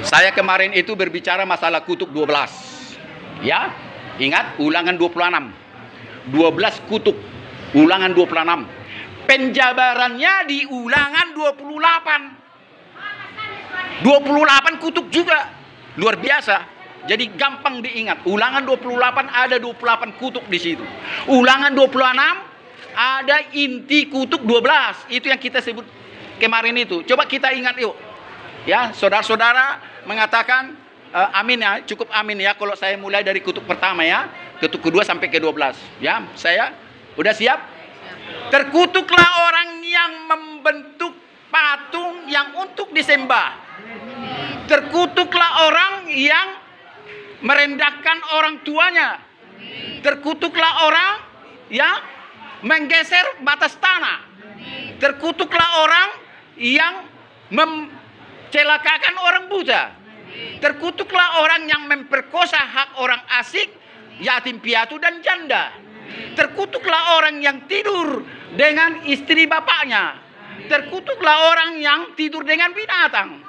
Saya kemarin itu berbicara masalah kutub 12. Ya, ingat Ulangan 26. 12 kutub, Ulangan 26. Penjabarannya di Ulangan 28. 28 kutub juga. Luar biasa. Jadi gampang diingat. Ulangan 28 ada 28 kutub di situ. Ulangan 26 ada inti kutub 12. Itu yang kita sebut kemarin itu. Coba kita ingat yuk. Ya, saudara-saudara mengatakan amin ya, cukup amin ya kalau saya mulai dari kutub pertama ya, kutub kedua sampai ke 12. Ya, saya udah siap? Terkutuklah orang yang membentuk patung yang untuk disembah. Terkutuklah orang yang merendahkan orang tuanya. Terkutuklah orang yang menggeser batas tanah. Terkutuklah orang yang celakakan orang buta. Terkutuklah orang yang memperkosa hak orang asing, yatim piatu dan janda. Terkutuklah orang yang tidur dengan istri bapaknya. Terkutuklah orang yang tidur dengan binatang.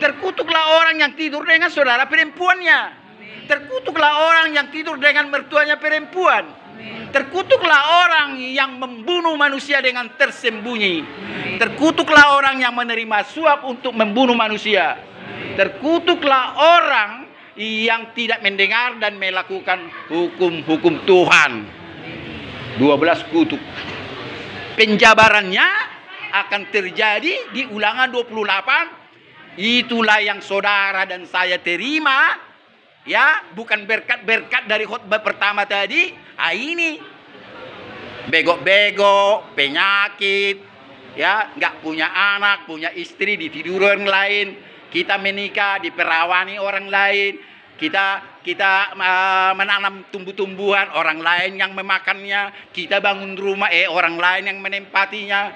Terkutuklah orang yang tidur dengan saudara perempuannya. Terkutuklah orang yang tidur dengan mertuanya perempuan. Terkutuklah orang yang membunuh manusia dengan tersembunyi. Terkutuklah orang yang menerima suap untuk membunuh manusia. Terkutuklah orang yang tidak mendengar dan melakukan hukum-hukum Tuhan. 12 kutuk. Penjabarannya akan terjadi di Ulangan 28. Itulah yang saudara dan saya terima. Ya, bukan berkat-berkat dari khotbah pertama tadi. Ini bego-bego, penyakit, ya, nggak punya anak, punya istri, ditidur orang lain. Kita menikah, diperawani orang lain. Kita menanam tumbuh-tumbuhan, orang lain yang memakannya. Kita bangun rumah, orang lain yang menempatinya.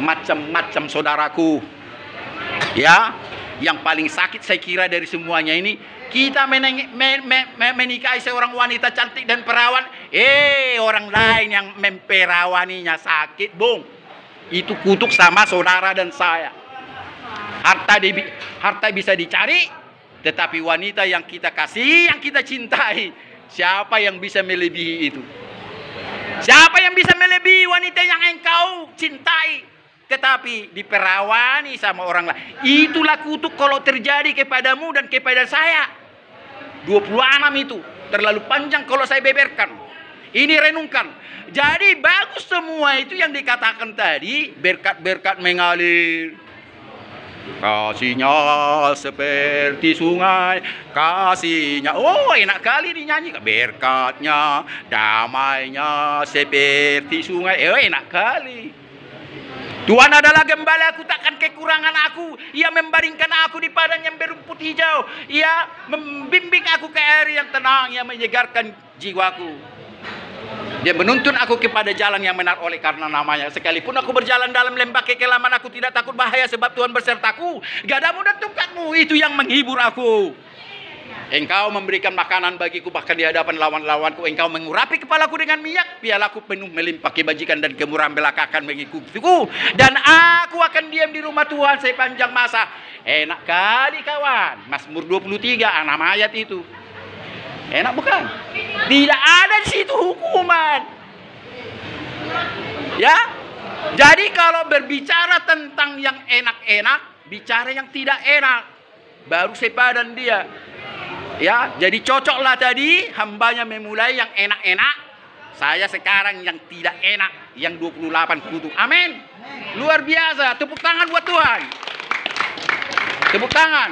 Macam-macam saudaraku. Ya, yang paling sakit saya kira dari semuanya ini, kita menikahi seorang wanita cantik dan perawan, orang lain yang memperawaninya sakit, bung. Itu kutuk sama saudara dan saya. Harta bisa dicari, tetapi wanita yang kita kasih, yang kita cintai, siapa yang bisa melebihi itu? Siapa yang bisa melebihi wanita yang engkau cintai, tetapi diperawani sama orang lain? Itulah kutuk kalau terjadi kepadamu dan kepada saya. 26 itu terlalu panjang kalau saya beberkan. Ini renungkan. Jadi bagus semua itu yang dikatakan tadi, berkat-berkat mengalir. Kasihnya seperti sungai, kasihnya, enak kali dinyanyi. Berkatnya, damainya seperti sungai, enak kali. Tuhan adalah gembalaku, takkan kekurangan aku. Ia membaringkan aku di padang yang berumput hijau. Ia membimbing aku ke air yang tenang. Ia menyegarkan jiwaku. Dia menuntun aku kepada jalan yang benar oleh karena namanya. Sekalipun aku berjalan dalam lembah kekelaman, aku tidak takut bahaya sebab Tuhan bersertaku. Gadamu dan tongkatmu itu yang menghibur aku. Engkau memberikan makanan bagiku bahkan di hadapan lawan-lawanku. Engkau mengurapi kepalaku dengan minyak. Pialaku penuh melimpah kebajikan dan kemurahan belaka akan mengikutiku. Dan aku akan diam di rumah Tuhan sepanjang masa. Enak kali kawan. Mazmur 23, 6 ayat itu. Enak bukan? Tidak ada di situ hukuman. Ya. Jadi kalau berbicara tentang yang enak-enak, bicara yang tidak enak. Baru sepadan dia. Ya, jadi cocoklah tadi hambanya memulai yang enak-enak. Saya sekarang yang tidak enak, yang 28 kutuk. Amin. Luar biasa. Tepuk tangan buat Tuhan. Tepuk tangan.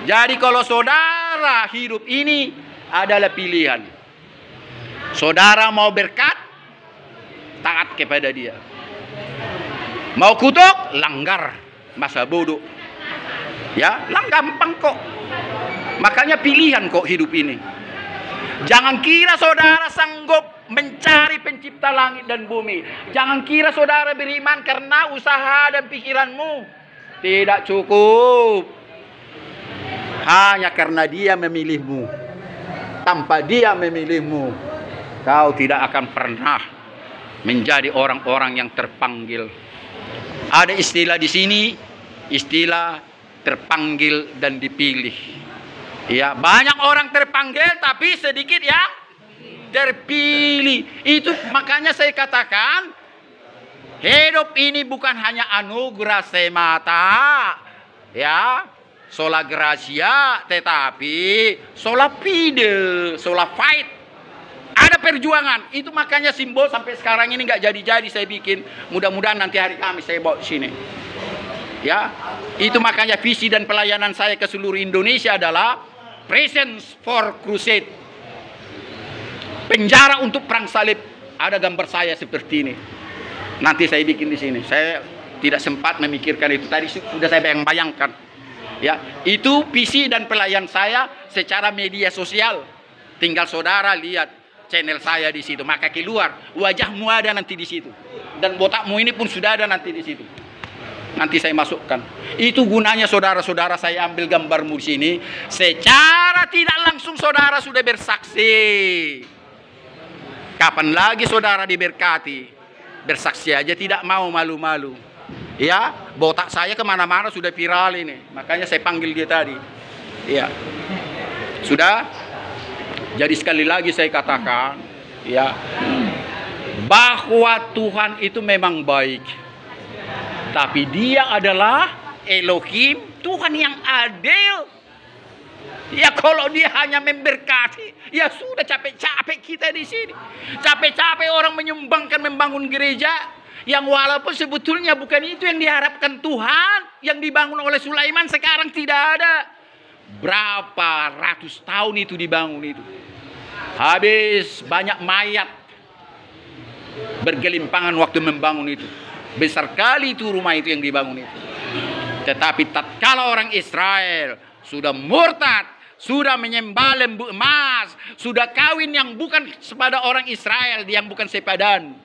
Jadi kalau saudara hidup ini adalah pilihan. Saudara mau berkat, taat kepada dia. Mau kutuk, langgar. Masa bodoh. Ya, gampang kok. Makanya pilihan kok hidup ini. Jangan kira saudara sanggup mencari pencipta langit dan bumi. Jangan kira saudara beriman karena usaha dan pikiranmu. Tidak cukup. Hanya karena dia memilihmu. Tanpa dia memilihmu, kau tidak akan pernah menjadi orang-orang yang terpanggil. Ada istilah di sini, istilah terpanggil dan dipilih. Ya, banyak orang terpanggil tapi sedikit yang terpilih. Itu makanya saya katakan hidup ini bukan hanya anugerah semata, ya, sola gratia, tetapi sola fide, sola fight. Ada perjuangan. Itu makanya simbol sampai sekarang ini nggak jadi-jadi saya bikin. Mudah-mudahan nanti hari Kamis saya bawa sini. Ya, itu makanya visi dan pelayanan saya ke seluruh Indonesia adalah Presence for Crusade. Penjara untuk perang salib. Ada gambar saya seperti ini. Nanti saya bikin di sini. Saya tidak sempat memikirkan itu. Tadi sudah saya bayangkan. Ya, itu visi dan pelayan saya secara media sosial. Tinggal saudara lihat channel saya di situ. Maka keluar wajahmu ada nanti di situ. Dan botakmu ini pun sudah ada nanti di situ. Nanti saya masukkan. Itu gunanya saudara-saudara saya ambil gambarmu di sini. Secara tidak langsung saudara sudah bersaksi. Kapan lagi saudara diberkati? Bersaksi aja tidak mau, malu-malu. Ya, botak saya kemana-mana sudah viral ini. Makanya saya panggil dia tadi. Ya, sudah. Jadi sekali lagi saya katakan, ya, bahwa Tuhan itu memang baik. Tapi Dia adalah Elohim, Tuhan yang adil. Ya, kalau Dia hanya memberkati, ya sudah, capek-capek kita di sini. Capek-capek orang menyumbangkan membangun gereja yang walaupun sebetulnya bukan itu yang diharapkan Tuhan, yang dibangun oleh Sulaiman sekarang tidak ada. Berapa ratus tahun itu dibangun itu. Habis banyak mayat bergelimpangan waktu membangun itu. Besar kali itu rumah itu yang dibangun itu. Tetapi tatkala orang Israel sudah murtad, sudah menyembah lembu emas, sudah kawin yang bukan kepada orang Israel, yang bukan sepadan.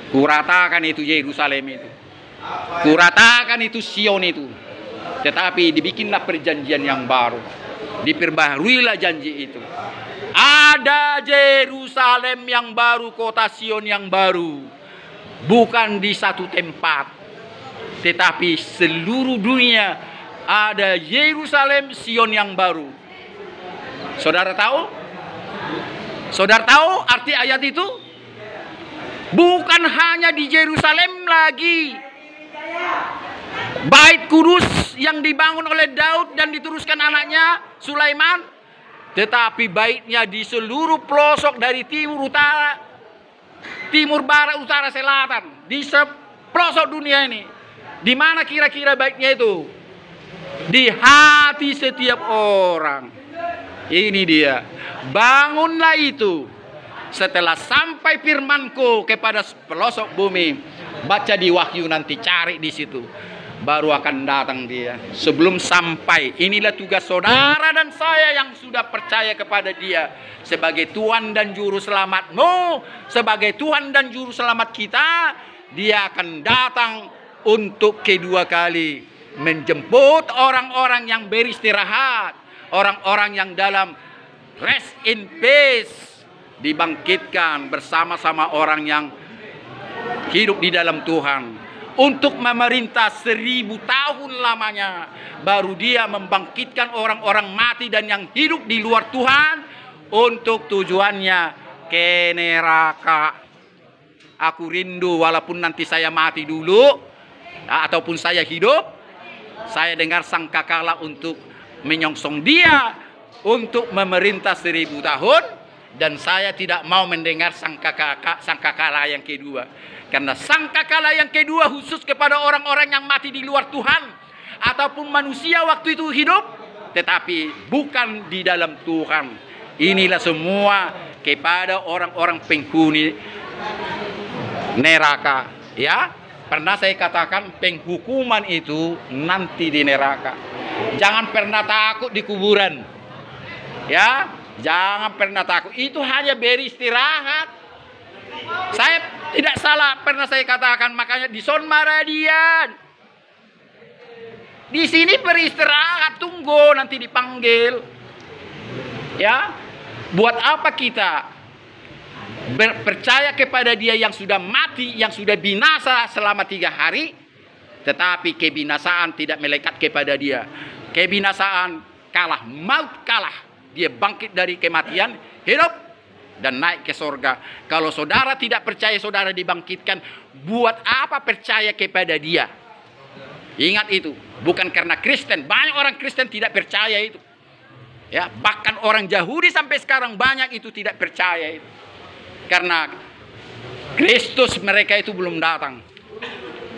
Kuratakan itu Yerusalem itu. Kuratakan itu Sion itu. Tetapi dibikinlah perjanjian yang baru. Diperbaharuilah janji itu. Ada Yerusalem yang baru, kota Sion yang baru. Bukan di satu tempat, tetapi seluruh dunia. Ada Yerusalem Sion yang baru. Saudara tahu? Saudara tahu arti ayat itu? Bukan hanya di Yerusalem lagi. Bait Kudus yang dibangun oleh Daud dan diteruskan anaknya Sulaiman, tetapi baitnya di seluruh pelosok dari timur, utara, timur, barat, utara, selatan, di pelosok dunia ini. Di mana kira-kira baitnya itu? Di hati setiap orang. Ini dia. Bangunlah itu. Setelah sampai firmanku kepada pelosok bumi, baca di Wahyu nanti, cari di situ. Baru akan datang dia. Sebelum sampai, inilah tugas saudara dan saya yang sudah percaya kepada Dia sebagai Tuhan dan Juru Selamatmu, sebagai Tuhan dan Juru Selamat kita. Dia akan datang untuk kedua kali, menjemput orang-orang yang beristirahat, orang-orang yang dalam rest in peace, dibangkitkan bersama-sama orang yang hidup di dalam Tuhan untuk memerintah 1000 tahun lamanya. Baru Dia membangkitkan orang-orang mati dan yang hidup di luar Tuhan untuk tujuannya ke neraka. Aku rindu walaupun nanti saya mati dulu ataupun saya hidup, saya dengar sangkakala untuk menyongsong Dia untuk memerintah 1000 tahun. Dan saya tidak mau mendengar sangkakala yang kedua. Karena sangkakala yang kedua khusus kepada orang-orang yang mati di luar Tuhan. Ataupun manusia waktu itu hidup, tetapi bukan di dalam Tuhan. Inilah semua kepada orang-orang penghuni neraka. Ya, pernah saya katakan penghukuman itu nanti di neraka. Jangan pernah takut di kuburan. Ya, jangan pernah takut. Itu hanya beristirahat. Saya tidak salah pernah saya katakan, makanya di Son Maradian. Di sini beristirahat, tunggu nanti dipanggil. Ya, buat apa kita percaya kepada Dia yang sudah mati, yang sudah binasa selama 3 hari, Tetapi kebinasaan tidak melekat kepada dia. Kebinasaan kalah, maut kalah. Dia bangkit dari kematian, hidup, dan naik ke sorga. Kalau saudara tidak percaya saudara dibangkitkan, buat apa percaya kepada dia? Ingat itu, bukan karena Kristen. Banyak orang Kristen tidak percaya itu. Ya, bahkan orang Yahudi sampai sekarang banyak itu tidak percaya itu. Karena Kristus mereka itu belum datang.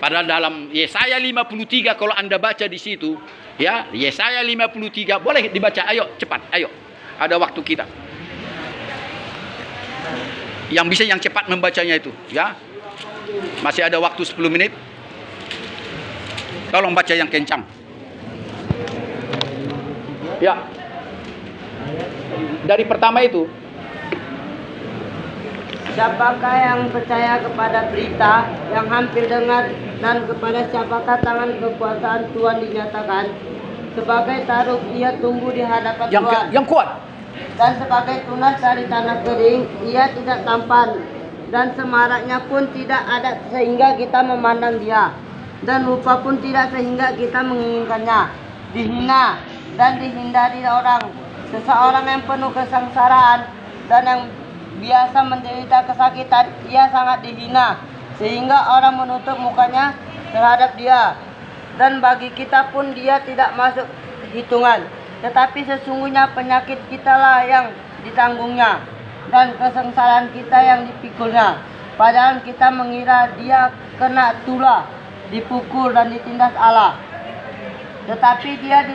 Padahal dalam Yesaya 53 kalau Anda baca di situ, ya, Yesaya 53 boleh dibaca, ayo cepat, ayo. Ada waktu kita. Yang bisa yang cepat membacanya itu, ya. Masih ada waktu 10 menit. Tolong baca yang kencang. Ya. Dari pertama itu. Siapakah yang percaya kepada berita yang hampir dengar, dan kepada siapakah tangan kekuasaan Tuhan dinyatakan? Sebagai taruk ia tumbuh di hadapan Tuhan. Yang kuat. Dan sebagai tunas dari tanah kering, ia tidak tampan, dan semaraknya pun tidak ada sehingga kita memandang dia, dan rupa pun tidak sehingga kita menginginkannya. Dihina dan dihindari orang, seseorang yang penuh kesengsaraan dan yang biasa menderita kesakitan, ia sangat dihina, sehingga orang menutup mukanya terhadap dia. Dan bagi kita pun dia tidak masuk hitungan. Tetapi sesungguhnya penyakit kitalah yang ditanggungnya, dan kesengsaraan kita yang dipikulnya. Padahal kita mengira dia kena tulah, dipukul dan ditindas Allah. Tetapi dia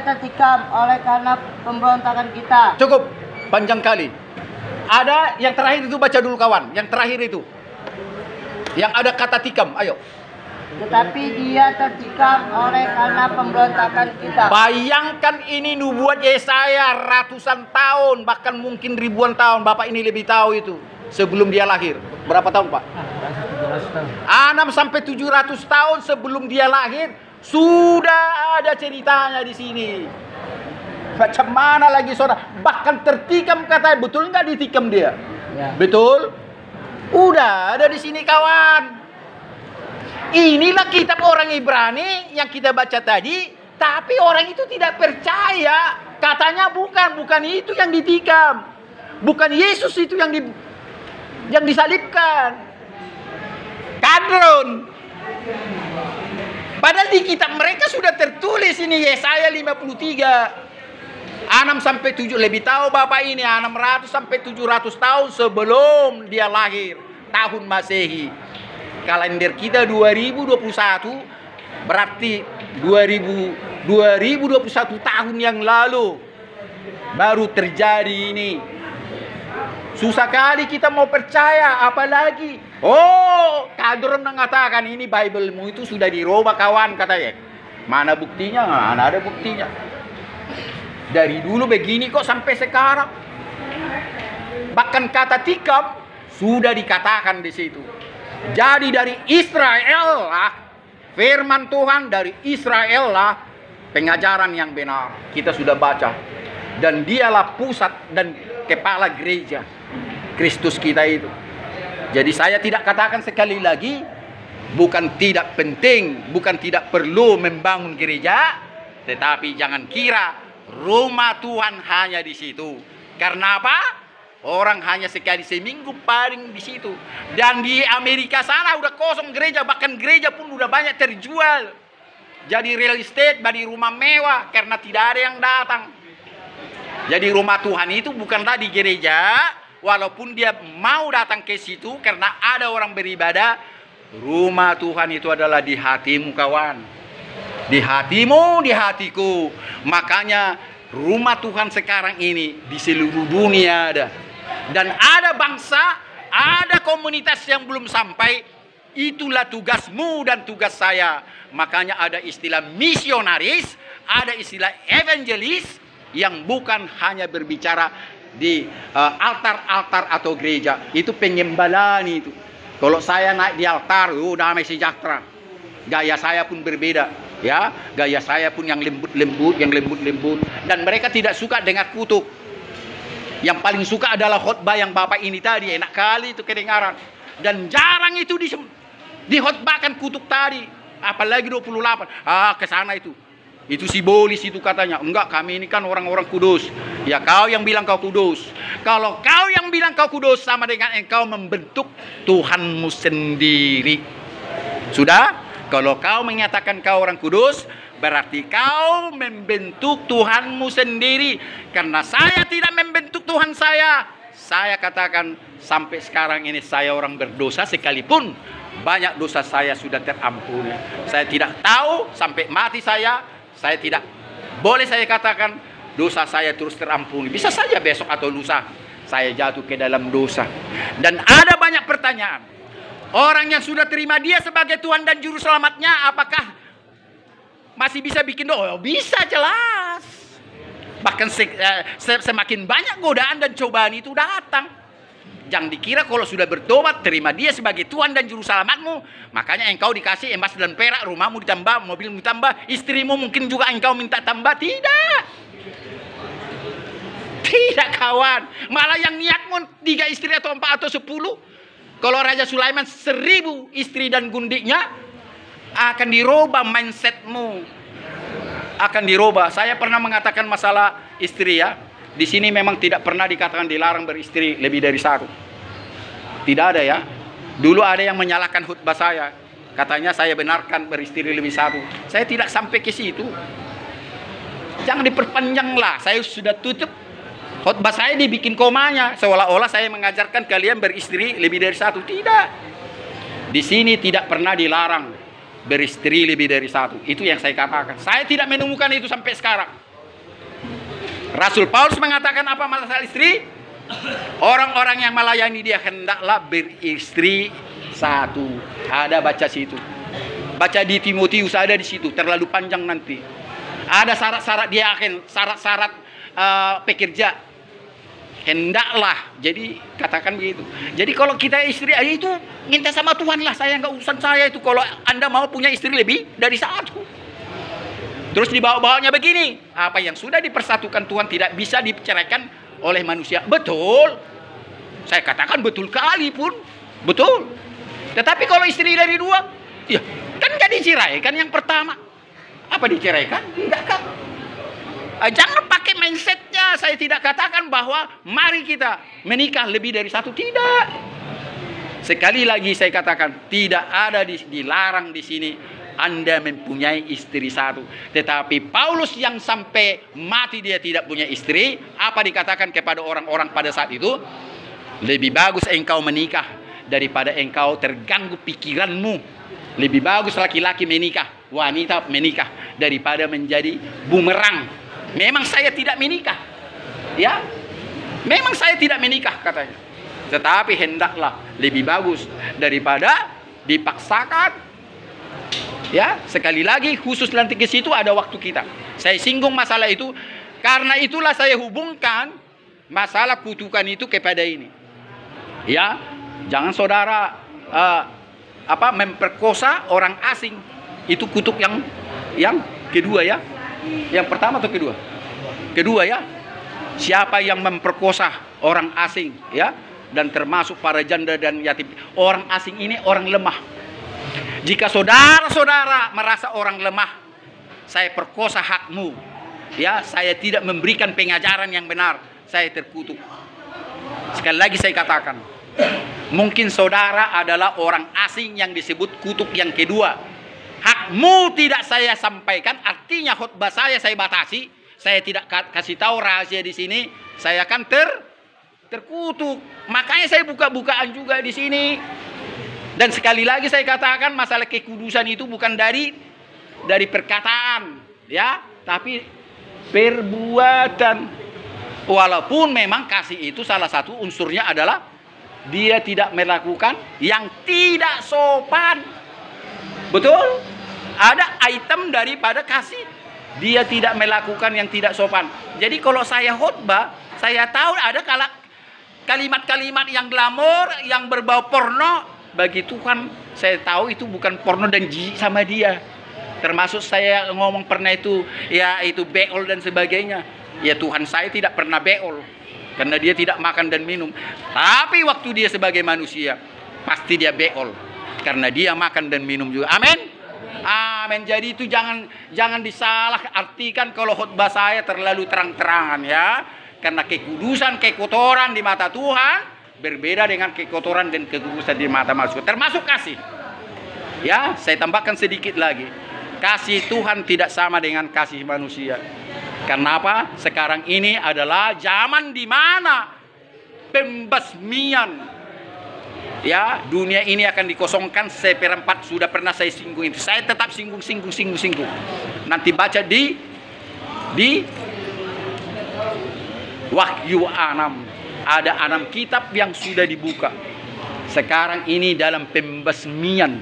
tertikam oleh karena pemberontakan kita. Cukup, panjang kali. Ada yang terakhir itu, baca dulu kawan. Yang terakhir itu. Yang ada kata tikam, ayo. Tetapi dia tertikam oleh karena pemberontakan kita. Bayangkan ini nubuat Yesaya ratusan tahun, bahkan mungkin ribuan tahun. Bapak ini lebih tahu itu. Sebelum dia lahir. Berapa tahun, Pak? 6 sampai 700 tahun sebelum dia lahir sudah ada ceritanya di sini. Macam mana lagi saudara? Bahkan tertikam katanya, betul nggak ditikam dia? Ya. Betul? Udah ada di sini kawan. Inilah kitab orang Ibrani yang kita baca tadi, tapi orang itu tidak percaya. Katanya bukan itu yang ditikam. Bukan Yesus itu yang disalibkan. Kadron. Padahal di kitab mereka sudah tertulis ini Yesaya 53. 6 sampai 7 lebih tahu Bapak ini 600 sampai 700 tahun sebelum dia lahir, tahun Masehi. Kalender kita 2021 berarti 2021 tahun yang lalu baru terjadi ini. Susah kali kita mau percaya, apalagi Kadron mengatakan ini Bible-mu itu sudah dirubah kawan, katanya. Mana buktinya? Mana ada buktinya? Dari dulu begini kok sampai sekarang. Bahkan kata tikam sudah dikatakan di situ. Jadi dari Israel lah, firman Tuhan dari Israel lah pengajaran yang benar. Kita sudah baca. Dan dialah pusat dan kepala gereja Kristus kita itu. Jadi saya tidak katakan sekali lagi, bukan tidak penting, bukan tidak perlu membangun gereja, tetapi jangan kira rumah Tuhan hanya di situ. Karena apa? Orang hanya sekali seminggu paling di situ. Dan di Amerika sana udah kosong gereja, bahkan gereja pun udah banyak terjual. Jadi real estate, bagi rumah mewah karena tidak ada yang datang. Jadi rumah Tuhan itu bukanlah di gereja, walaupun dia mau datang ke situ karena ada orang beribadah. Rumah Tuhan itu adalah di hatimu kawan. Di hatimu, di hatiku. Makanya rumah Tuhan sekarang ini di seluruh dunia ada. Dan ada bangsa, ada komunitas yang belum sampai. Itulah tugasmu dan tugas saya. Makanya ada istilah misionaris, ada istilah evangelis, yang bukan hanya berbicara di altar-altar atau gereja. Itu penyembalaan itu. Kalau saya naik di altar, damai sejahtera. Gaya saya pun berbeda, ya. Gaya saya pun yang lembut-lembut, Dan mereka tidak suka dengar kutuk. Yang paling suka adalah khotbah yang Bapak ini tadi, enak kali itu kedengaran. Dan jarang itu Dihotbahkan kutuk tadi. Apalagi 28. Ke sana itu. Itu simbolis itu katanya. Enggak, kami ini kan orang-orang kudus. Ya kau yang bilang kau kudus. Kalau kau yang bilang kau kudus, sama dengan engkau membentuk Tuhanmu sendiri. Sudah? Kalau kau menyatakan kau orang kudus, berarti kau membentuk Tuhanmu sendiri. Karena saya tidak membentuk Tuhan saya. Saya katakan sampai sekarang ini saya orang berdosa, sekalipun banyak dosa saya sudah terampuni. Saya tidak tahu sampai mati saya tidak boleh saya katakan dosa saya terus terampuni. Bisa saja besok atau lusa saya jatuh ke dalam dosa. Dan ada banyak pertanyaan. Orang yang sudah terima dia sebagai Tuhan dan Juru Selamatnya, apakah masih bisa bikin dosa? Bisa, jelas. Bahkan semakin banyak godaan dan cobaan itu datang. Jangan dikira kalau sudah bertobat, terima dia sebagai Tuhan dan Juru Selamatmu, makanya engkau dikasih emas dan perak, rumahmu ditambah, mobilmu ditambah, istrimu mungkin juga engkau minta tambah. Tidak. Tidak, kawan. Malah yang niatmu 3 istri atau 4 atau 10. Kalau Raja Sulaiman 1000 istri dan gundiknya, akan dirubah mindsetmu. Akan dirubah. Saya pernah mengatakan masalah istri ya. Di sini memang tidak pernah dikatakan dilarang beristri lebih dari 1. Tidak ada ya. Dulu ada yang menyalahkan khutbah saya. Katanya saya benarkan beristri lebih 1. Saya tidak sampai ke situ. Jangan diperpanjanglah. Saya sudah tutup. Khutbah saya dibikin komanya. Seolah-olah saya mengajarkan kalian beristri lebih dari 1. Tidak. Di sini tidak pernah dilarang beristri lebih dari 1. Itu yang saya katakan. Saya tidak menemukan itu sampai sekarang. Rasul Paulus mengatakan apa masalah istri? Orang-orang yang melayani dia hendaklah beristri 1. Ada baca situ. Baca di Timotius ada di situ. Terlalu panjang nanti. Ada syarat-syarat dia akan syarat-syarat pekerja. Hendaklah. Jadi katakan begitu. Jadi kalau kita istri itu minta sama Tuhan lah. Saya nggak urusan saya itu. Kalau Anda mau punya istri lebih dari 1. Terus dibawa-bawanya begini. Apa yang sudah dipersatukan Tuhan tidak bisa diceraikan oleh manusia. Betul. Saya katakan betul kali pun. Betul. Tetapi kalau istri dari 2, ya kan gak diceraikan yang pertama. Apa diceraikan? Enggak kan? Jangan pakai mindsetnya. Saya tidak katakan bahwa mari kita menikah lebih dari 1. Tidak. Sekali lagi saya katakan tidak ada dilarang di sini Anda mempunyai istri 1. Tetapi Paulus yang sampai mati dia tidak punya istri, apa dikatakan kepada orang-orang pada saat itu? Lebih bagus engkau menikah daripada engkau terganggu pikiranmu. Lebih bagus laki-laki menikah, wanita menikah daripada menjadi bumerang. Memang saya tidak menikah. Ya. Memang saya tidak menikah katanya. Tetapi hendaklah lebih bagus daripada dipaksakan. Ya, sekali lagi khusus nanti ke situ ada waktu kita. Saya singgung masalah itu karena itulah saya hubungkan masalah kutukan itu kepada ini. Ya, jangan saudara memperkosa orang asing. Itu kutuk yang kedua ya. Yang pertama atau kedua? Kedua ya. Siapa yang memperkosa orang asing ya, dan termasuk para janda dan yatim. Orang asing ini orang lemah. Jika saudara-saudara merasa orang lemah, saya perkosa hakmu, ya, saya tidak memberikan pengajaran yang benar, saya terkutuk. Sekali lagi saya katakan, mungkin saudara adalah orang asing yang disebut kutuk yang kedua. Hakmu tidak saya sampaikan, artinya khutbah saya batasi, saya tidak kasih tahu rahasia di sini, saya akan terkutuk. Makanya saya buka-bukaan juga di sini. Dan sekali lagi saya katakan masalah kekudusan itu bukan dari perkataan, ya, tapi perbuatan. Walaupun memang kasih itu salah satu unsurnya adalah dia tidak melakukan yang tidak sopan. Betul? Ada item daripada kasih. Dia tidak melakukan yang tidak sopan. Jadi kalau saya khutbah, saya tahu ada kalimat-kalimat yang glamor, yang berbau porno. Bagi Tuhan, saya tahu itu bukan porno dan jijik sama dia. Termasuk saya ngomong pernah itu, ya itu beol dan sebagainya. Ya Tuhan saya tidak pernah beol. Karena dia tidak makan dan minum. Tapi waktu dia sebagai manusia, pasti dia beol. karena dia makan dan minum juga. Amin. Amin. Jadi itu jangan disalah artikan kalau khotbah saya terlalu terang-terangan ya. Karena kekudusan, kekotoran di mata Tuhan berbeda dengan kekotoran dan kekudusan di mata manusia. Termasuk kasih. Ya, saya tambahkan sedikit lagi. Kasih Tuhan tidak sama dengan kasih manusia. Karena apa? Sekarang ini adalah zaman di mana pembasmian, ya, dunia ini akan dikosongkan seperempat. Sudah pernah saya singgung itu. Saya tetap singgung. Nanti baca di Wahyu 6. Ada 6 kitab yang sudah dibuka. Sekarang ini dalam pembasmian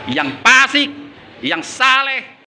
yang fasik, yang saleh,